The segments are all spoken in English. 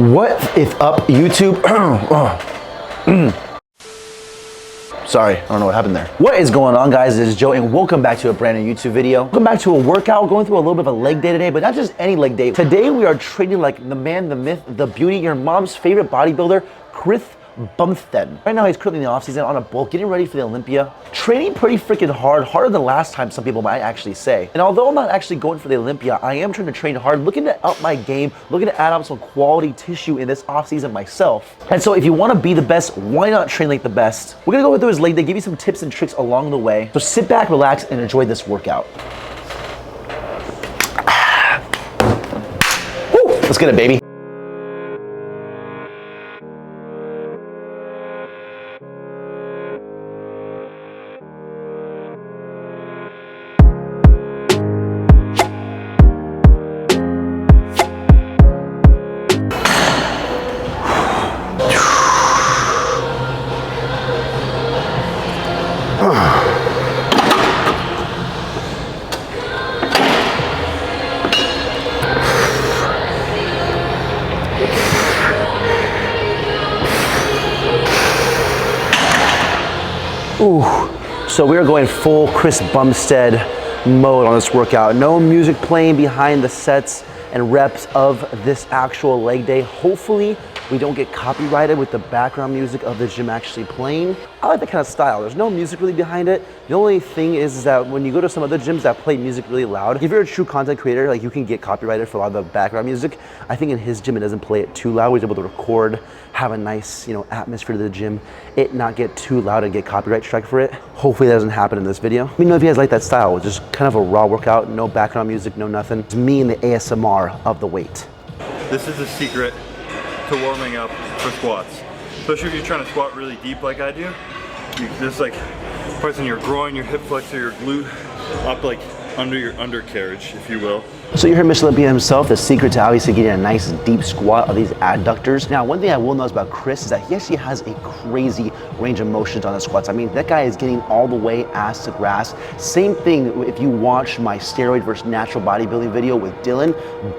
What is up, YouTube? Sorry, I don't know what happened there. What is going on, guys? This is Joe, and welcome back to a brand new YouTube video. Welcome back to a workout. We're going through a little bit of a leg day today, but not just any leg day. Today, we are training like the man, the myth, the beauty, your mom's favorite bodybuilder, Chris Bumstead. Right now, he's currently in the off-season on a bulk, getting ready for the Olympia. Training pretty freaking hard, harder than last time, some people might actually say. And although I'm not actually going for the Olympia, I am trying to train hard, looking to up my game, looking to add on some quality tissue in this off-season myself. And so if you want to be the best, why not train like the best? We're gonna go through his leg day, give you some tips and tricks along the way. So sit back, relax, and enjoy this workout. Woo, let's get it, baby. Ooh, so we are going full Chris Bumstead mode on this workout. No music playing behind the sets and reps of this actual leg day. Hopefully, we don't get copyrighted with the background music of the gym actually playing. I like that kind of style. There's no music really behind it. The only thing is that when you go to some other gyms that play music really loud, if you're a true content creator, like you can get copyrighted for a lot of the background music. I think in his gym, it doesn't play it too loud. He's able to record, have a nice, atmosphere to the gym, it not get too loud and get copyright strike for it. Hopefully that doesn't happen in this video. Let me know if you guys like that style. It's just kind of a raw workout, no background music, no nothing. It's me and the ASMR of the weight. This is the secret to warming up for squats. Especially if you're trying to squat really deep like I do. Just like pressing your groin, your hip flexor, your glute up like under your undercarriage, if you will. So you heard Mr. Olympia himself, the secret to obviously getting a nice deep squat of these adductors. Now, one thing I will notice about Chris is that he actually has a crazy range of motions on the squats. I mean, that guy is getting all the way ass to grass. Same thing if you watch my steroid versus natural bodybuilding video with Dylan.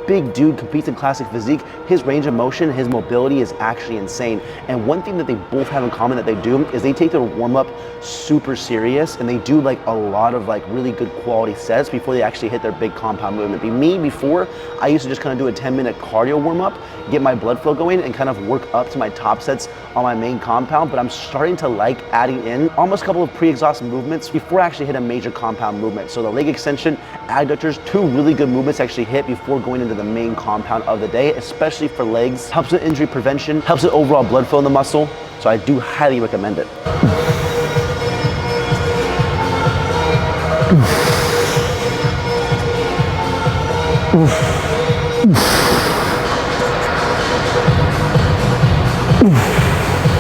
Big dude, competes in classic physique. His range of motion, his mobility is actually insane. And one thing that they both have in common that they do is they take their warm up super serious, and they do like a lot of like really good quality sets before they actually hit their big compound movement. Me, before, I used to just kind of do a 10-minute cardio warm-up, get my blood flow going, and kind of work up to my top sets on my main compound, but I'm starting to like adding in almost a couple of pre-exhaust movements before I actually hit a major compound movement. So the leg extension, adductors, two really good movements to actually hit before going into the main compound of the day, especially for legs. Helps with injury prevention, helps with overall blood flow in the muscle, so I do highly recommend it.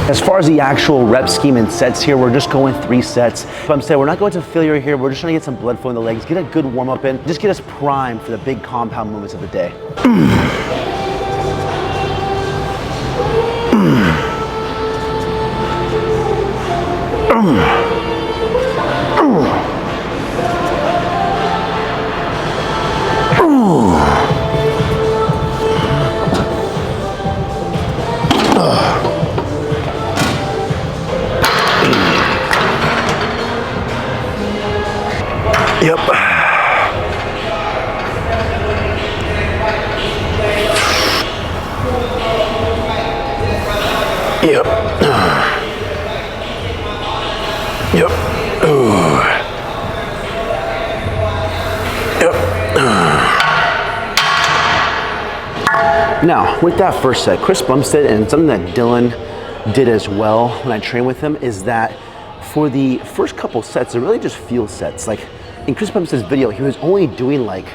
As far as the actual rep scheme and sets here, we're just going 3 sets. Bumstead, we're not going to failure here. We're just trying to get some blood flow in the legs, get a good warm up in, just get us primed for the big compound movements of the day. Yep. Yep. Yep. Ooh. Yep. Now, with that first set, Chris Bumstead, and something that Dylan did as well when I trained with him, is that for the first couple sets, they're really just feel sets. Like in Chris Bumstead's video, he was only doing like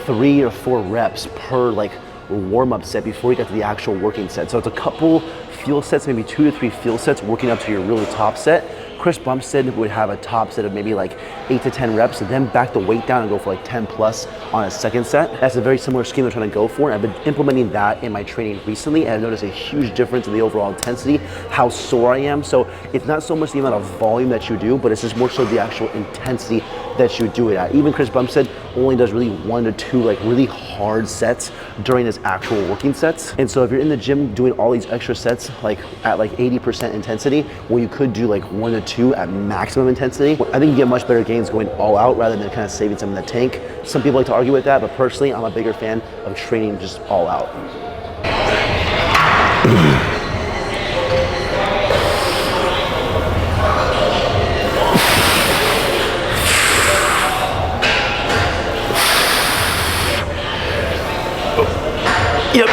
3 or 4 reps per like warm-up set before he got to the actual working set. So it's a couple feel sets, maybe 2 to 3 feel sets working up to your really top set. Chris Bumstead would have a top set of maybe like 8 to 10 reps, and then back the weight down and go for like 10 plus on a second set. That's a very similar scheme they're trying to go for. I've been implementing that in my training recently, and I've noticed a huge difference in the overall intensity, how sore I am. So it's not so much the amount of volume that you do, but it's just more so the actual intensity that you do it at. Even Chris Bumstead only does really 1 to 2 like really hard sets during his actual working sets. And so if you're in the gym doing all these extra sets like at like 80% intensity, well, you could do like 1 to 2 at maximum intensity. I think you get much better gains going all out rather than kind of saving some in the tank. Some people like to argue with that, but personally, I'm a bigger fan of training just all out. Yep.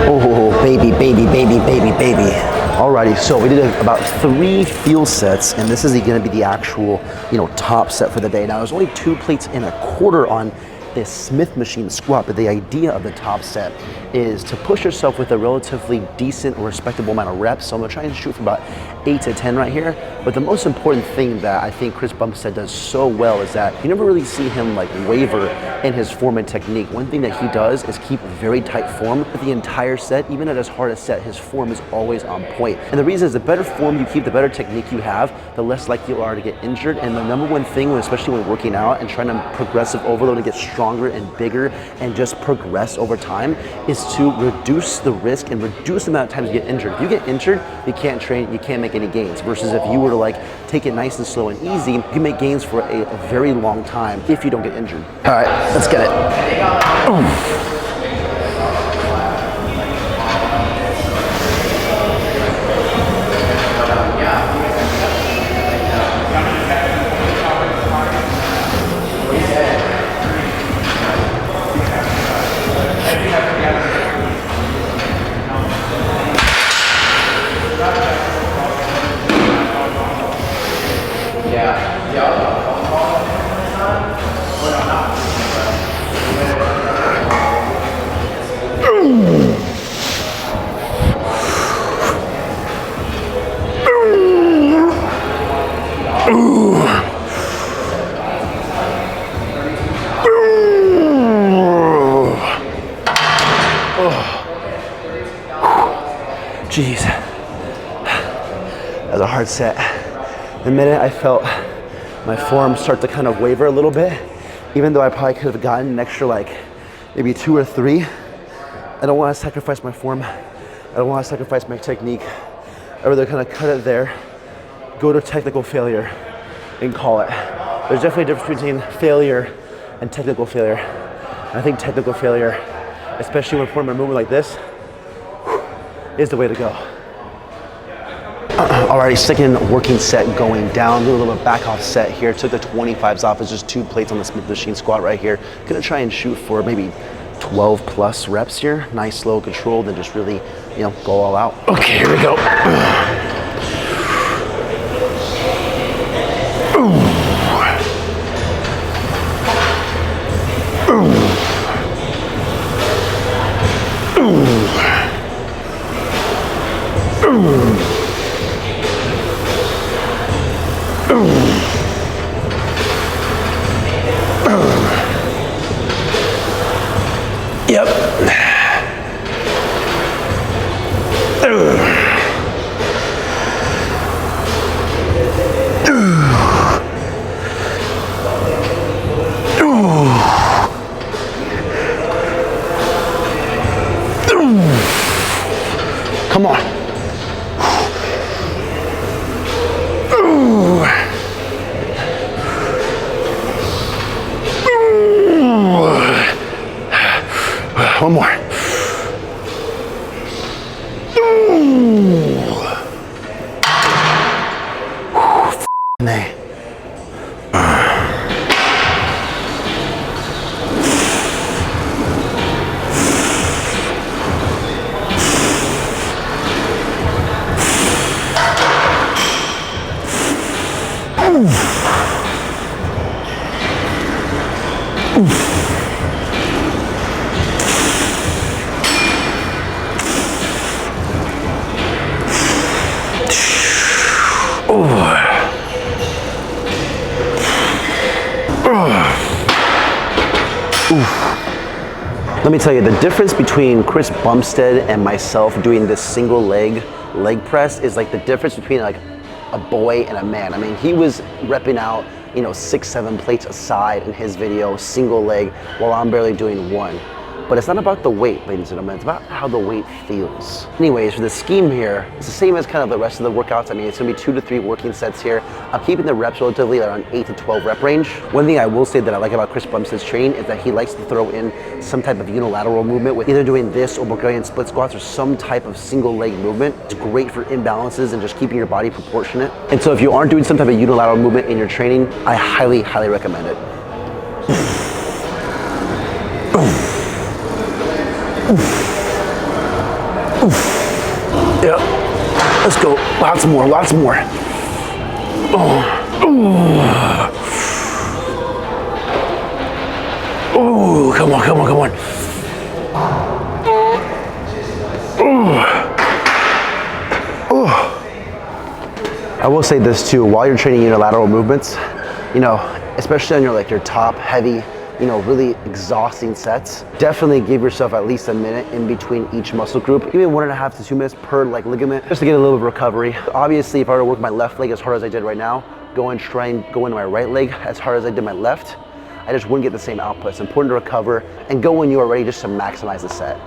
Oh, baby, baby, baby, baby, baby. Alrighty, so we did about 3 field sets, and this is gonna be the actual, top set for the day. Now, there's only 2 plates and a quarter on this Smith machine squat, but the idea of the top set is to push yourself with a relatively decent or respectable amount of reps. So I'm gonna try and shoot for about 8 to 10 right here. But the most important thing that I think Chris Bumstead does so well is that you never really see him like waver in his form and technique. One thing that he does is keep very tight form for the entire set. Even at his hardest set, his form is always on point. And the reason is the better form you keep, the better technique you have, the less likely you are to get injured. And the number one thing, especially when working out and trying to progressive overload and get stronger and bigger and just progress over time, is to reduce the risk and reduce the amount of times you get injured. If you get injured, you can't train, you can't make any gains. Versus if you were to like take it nice and slow and easy, you can make gains for a very long time if you don't get injured. All right, let's get it. Ooh. Jeez, that was a hard set. The minute I felt my form start to kind of waver a little bit, even though I probably could have gotten an extra like maybe 2 or 3, I don't want to sacrifice my form. I don't want to sacrifice my technique. I'd rather kind of cut it there, go to technical failure, and call it. There's definitely a difference between failure and technical failure. And I think technical failure, especially when performing a movement like this, is the way to go. Alrighty, second working set going down. Do a little bit back off set here. Took the 25s off. It's just 2 plates on the Smith machine squat right here. Gonna try and shoot for maybe 12 plus reps here. Nice, slow, controlled, and just really, go all out. Okay, here we go. Yep. Come on. One more. Nay. Let me tell you, the difference between Chris Bumstead and myself doing this single leg press is like the difference between like a boy and a man. I mean, he was repping out, you know, 6-7 plates aside in his video, single leg, while I'm barely doing one. But it's not about the weight, ladies and gentlemen, it's about how the weight feels. Anyways, for the scheme here, it's the same as kind of the rest of the workouts. I mean, it's gonna be 2 to 3 working sets here. I'm keeping the reps relatively around 8 to 12 rep range. One thing I will say that I like about Chris Bumstead's training is that he likes to throw in some type of unilateral movement with either doing this or Bulgarian split squats or some type of single leg movement. It's great for imbalances and just keeping your body proportionate. And so if you aren't doing some type of unilateral movement in your training, I highly, highly recommend it. Yeah, let's go. Lots more, lots more. Oh, come on, come on, come on. I will say this too, while you're training unilateral movements, you know, especially on your top heavy, you know, really exhausting sets, definitely give yourself at least a minute in between each muscle group. Give me 1.5 to 2 minutes per like ligament, just to get a little bit of recovery. Obviously, if I were to work my left leg as hard as I did right now, go and try and go into my right leg as hard as I did my left, I just wouldn't get the same output. It's important to recover and go when you are ready just to maximize the set.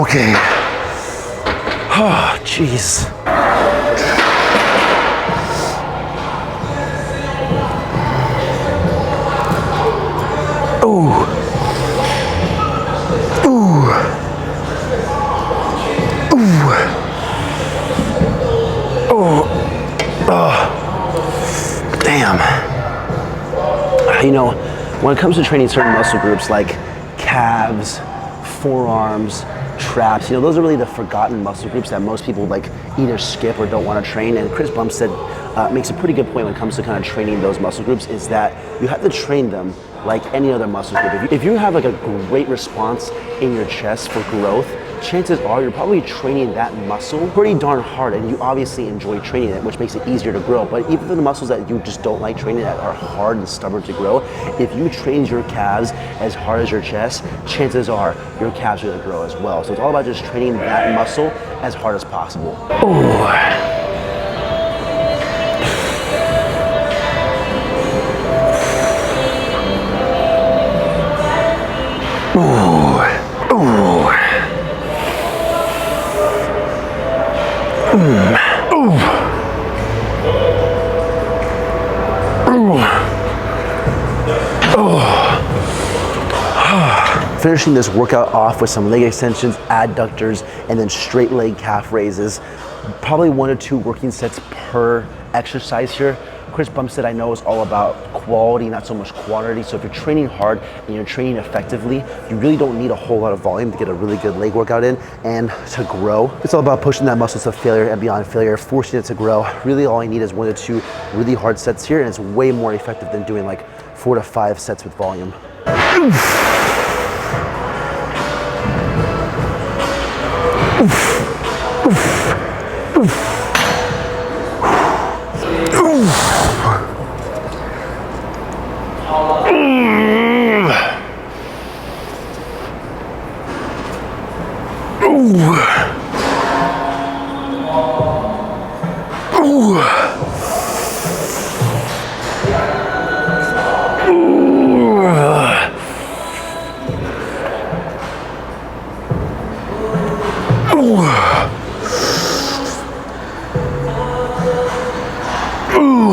Okay. Oh, jeez. Ooh. Ooh. Ooh. Oh. Oh. Damn. You know, when it comes to training certain muscle groups like calves, forearms, traps, you know, those are really the forgotten muscle groups that most people like either skip or don't want to train. And Chris Bumstead makes a pretty good point when it comes to kind of training those muscle groups, is that you have to train them like any other muscle group. If you have like a great response in your chest for growth, chances are you're probably training that muscle pretty darn hard, and you obviously enjoy training it, which makes it easier to grow. But even for the muscles that you just don't like training, that are hard and stubborn to grow, if you train your calves as hard as your chest, chances are your calves are going to grow as well. So it's all about just training that muscle as hard as possible. Ooh. Ooh. Ooh. Ooh. Finishing this workout off with some leg extensions, adductors, and then straight leg calf raises. Probably 1 to 2 working sets per exercise here. Chris Bumstead, I know, is all about quality, not so much quantity. So if you're training hard and you're training effectively, you really don't need a whole lot of volume to get a really good leg workout in and to grow. It's all about pushing that muscle to failure and beyond failure, forcing it to grow. Really all I need is 1 to 2 really hard sets here, and it's way more effective than doing like 4 to 5 sets with volume.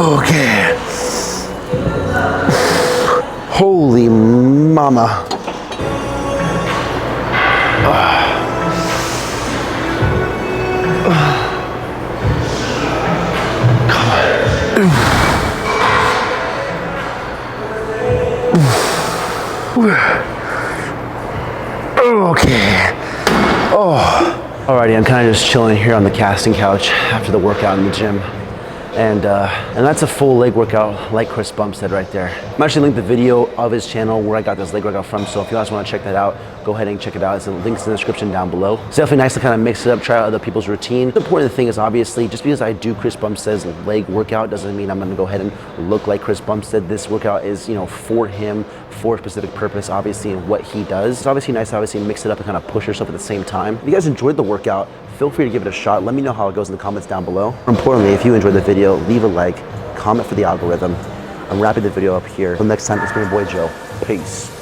Okay. Holy mama. Come on. Okay. Oh. Alrighty, I'm kind of just chilling here on the casting couch after the workout in the gym. And that's a full leg workout like Chris Bumstead right there. I'm actually linked the video of his channel where I got this leg workout from, so if you guys want to check that out, go ahead and check it out. It's links in the description down below. It's definitely nice to kind of mix it up, try out other people's routine. The important thing is obviously, just because I do Chris Bumstead's leg workout doesn't mean I'm gonna go ahead and look like Chris Bumstead. This workout is, you know, for him, for a specific purpose, obviously, and what he does. It's obviously nice to obviously mix it up and kind of push yourself at the same time. If you guys enjoyed the workout, feel free to give it a shot. Let me know how it goes in the comments down below. More importantly, if you enjoyed the video, leave a like, comment for the algorithm. I'm wrapping the video up here. Until next time, it's been your boy Joe. Peace.